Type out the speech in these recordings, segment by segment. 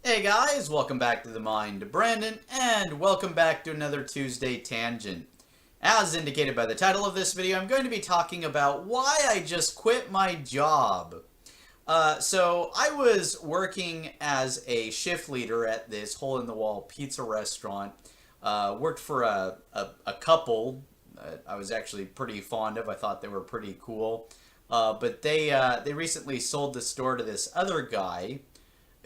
Hey guys, welcome back to The Mind of Brandon, and welcome back to another Tuesday Tangent. As indicated by the title of this video, I'm going to be talking about why I just quit my job. So I was working as a shift leader at this hole-in-the-wall pizza restaurant. Worked for a couple I was actually pretty fond of. I thought they were pretty cool. But they recently sold the store to this other guy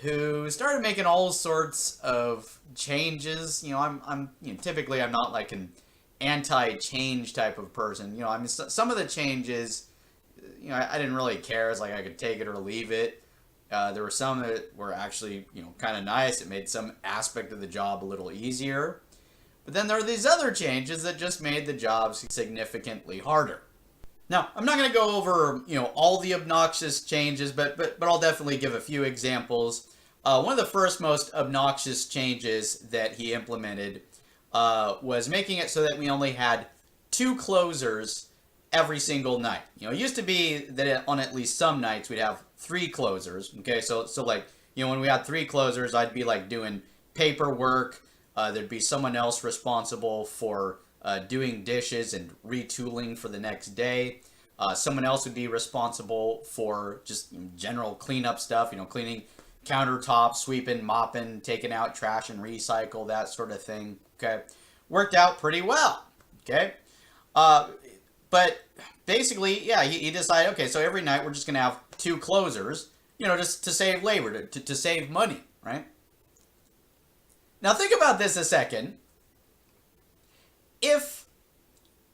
who started making all sorts of changes. I'm typically I'm not like an anti-change type of person. I mean, some of the changes, I didn't really care. It's like I could take it or leave it. There were some that were actually, kind of nice. It made some aspect of the job a little easier. But then there are these other changes that just made the job significantly harder. Now, I'm not going to go over, all the obnoxious changes, but I'll definitely give a few examples. One of the first most obnoxious changes that he implemented was making it so that we only had 2 closers every single night. It used to be that on at least some nights we'd have 3 closers. Okay, so like, when we had 3 closers, I'd be like doing paperwork. There'd be someone else responsible for doing dishes and retooling for the next day. Someone else would be responsible for just general cleanup stuff, cleaning countertops, sweeping, mopping, taking out trash and recycle, that sort of thing. Okay, worked out pretty well. Okay, but basically, yeah, he decided, okay, so every night we're just gonna have 2 closers, just to save labor, to save money, right? Now think about this a second. If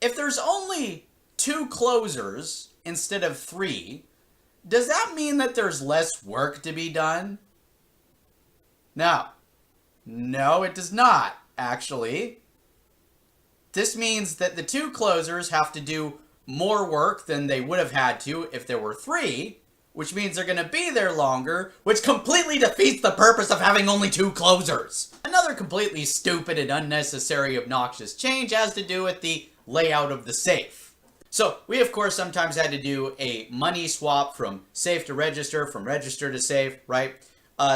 there's only 2 closers instead of 3, does that mean that there's less work to be done? No, it does not, actually. This means that the 2 closers have to do more work than they would have had to if there were 3, which means they're going to be there longer, which completely defeats the purpose of having only 2 closers. Another completely stupid and unnecessary obnoxious change has to do with the layout of the safe. So we of course sometimes had to do a money swap from safe to register, from register to safe, right?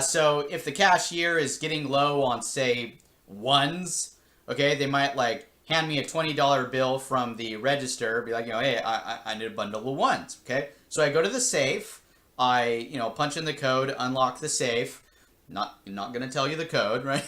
So if the cashier is getting low on, say, ones, okay, they might like hand me a $20 bill from the register, be like, hey, I need a bundle of ones, okay? So I go to the safe, I, punch in the code, unlock the safe. Not gonna tell you the code, right?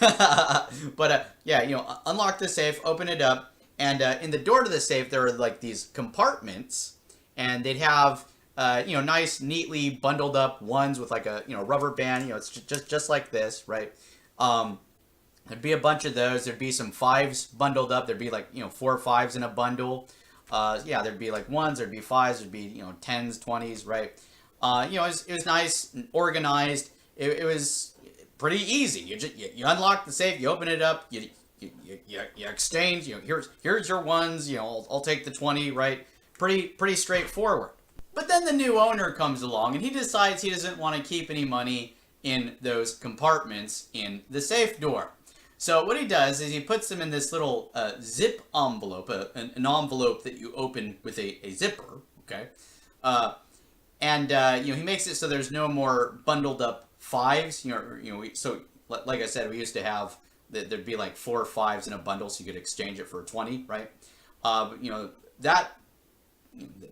But yeah, unlock the safe, open it up, and in the door to the safe there are like these compartments, and they'd have nice, neatly bundled up ones with like a rubber band. It's just like this, right? There'd be a bunch of those. There'd be some 5s bundled up. There'd be like 4 5s in a bundle. Yeah, there'd be like 1s. There'd be 5s. There'd be 10s, 20s, right? It was nice and organized. It was pretty easy. You unlock the safe, you open it up, you exchange. Here's your ones. I'll take the 20, right? Pretty straightforward. But then the new owner comes along and he decides he doesn't want to keep any money in those compartments in the safe door. So what he does is he puts them in this little zip envelope, an envelope that you open with a zipper, okay? He makes it so there's no more bundled up 5s. So like I said, we used to have there'd be like 4 5s in a bundle, so you could exchange it for a 20, right? That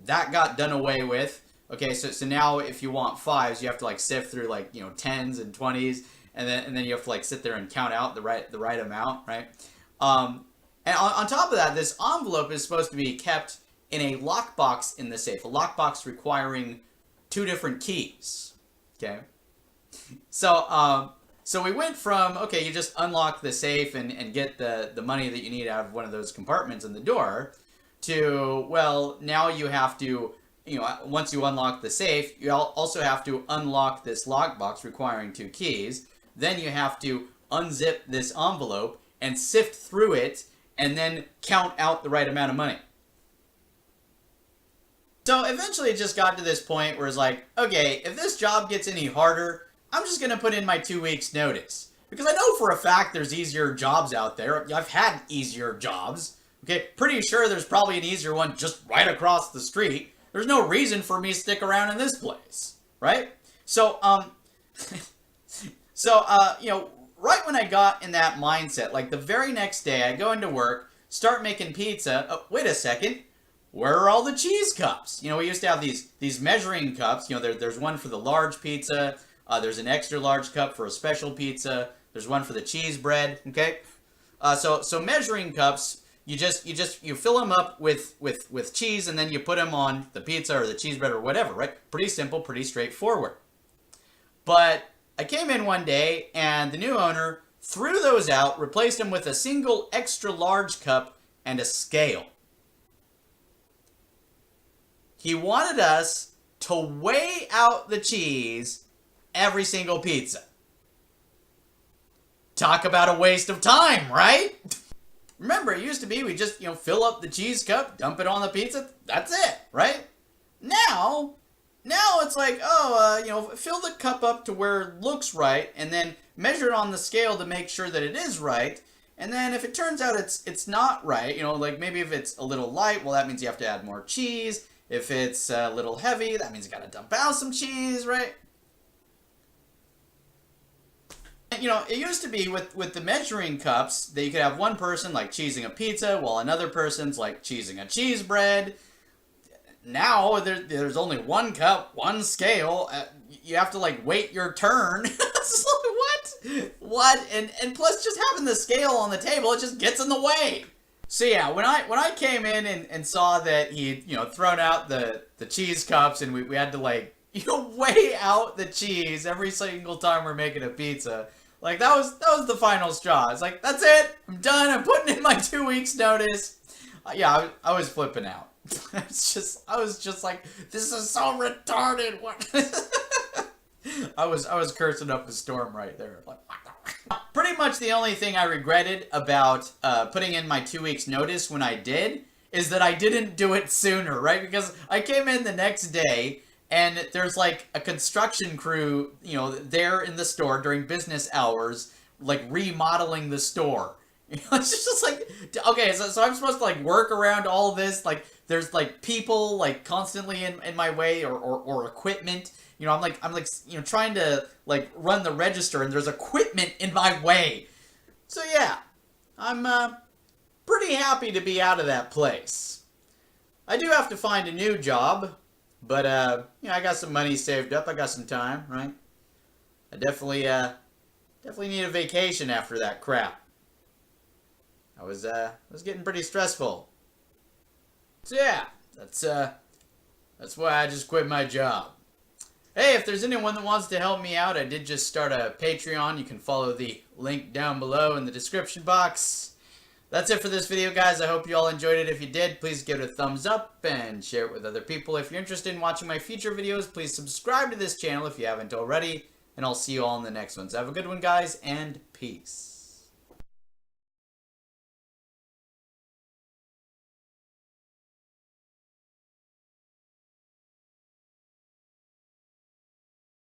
got done away with. Okay, so now if you want 5s, you have to like sift through like 10s and 20s, and then you have to like sit there and count out the right amount, right? And on top of that, this envelope is supposed to be kept in a lockbox in the safe, a lockbox requiring 2 different keys. Okay, so we went from, okay, you just unlock the safe and get the money that you need out of one of those compartments in the door, to, well, now you have to, once you unlock the safe, you also have to unlock this lockbox requiring 2 keys. Then you have to unzip this envelope and sift through it and then count out the right amount of money. So eventually it just got to this point where it's like, okay, if this job gets any harder, I'm just going to put in my 2 weeks notice. Because I know for a fact there's easier jobs out there. I've had easier jobs. Okay, pretty sure there's probably an easier one just right across the street. There's no reason for me to stick around in this place, right? So So, right when I got in that mindset, like the very next day, I go into work, start making pizza. Oh, wait a second. Where are all the cheese cups? We used to have these measuring cups. There's one for the large pizza. There's an extra large cup for a special pizza. There's one for the cheese bread. Okay, so measuring cups. You fill them up with cheese, and then you put them on the pizza or the cheese bread or whatever. Right? Pretty simple, pretty straightforward. But I came in one day, and the new owner threw those out, replaced them with a single extra large cup and a scale. He wanted us to weigh out the cheese every single pizza. Talk about a waste of time, right? Remember, it used to be we just, fill up the cheese cup, dump it on the pizza, that's it, right? Now it's like, fill the cup up to where it looks right, and then measure it on the scale to make sure that it is right. And then if it turns out it's not right, like maybe if it's a little light, well, that means you have to add more cheese. If it's a little heavy, that means you gotta dump out some cheese, right? It used to be with the measuring cups that you could have one person like cheesing a pizza while another person's like cheesing a cheese bread. Now there's only one cup, one scale. You have to like wait your turn. So what? And plus, just having the scale on the table, it just gets in the way. So yeah, when I came in and saw that he'd thrown out the cheese cups, and we had to like weigh out the cheese every single time we're making a pizza, like that was the final straw. It's like, that's it, I'm done. I'm putting in my 2 weeks notice. Yeah, I was flipping out. I was just like, this is so retarded. What? I was cursing up a storm right there. Like, pretty much the only thing I regretted about putting in my 2 weeks notice when I did is that I didn't do it sooner, right? Because I came in the next day and there's like a construction crew, there in the store during business hours, like remodeling the store. It's just like, okay, so I'm supposed to like work around all this. Like there's like people like constantly in my way or equipment. I'm like trying to like run the register, and there's equipment in my way. So yeah, I'm pretty happy to be out of that place. I do have to find a new job, but I got some money saved up. I got some time, right? I definitely need a vacation after that crap. I was getting pretty stressful. So yeah, that's why I just quit my job. Hey, if there's anyone that wants to help me out, I did just start a Patreon. You can follow the link down below in the description box. That's it for this video, guys. I hope you all enjoyed it. If you did, please give it a thumbs up and share it with other people. If you're interested in watching my future videos, please subscribe to this channel if you haven't already. And I'll see you all in the next ones. Have a good one, guys, and peace.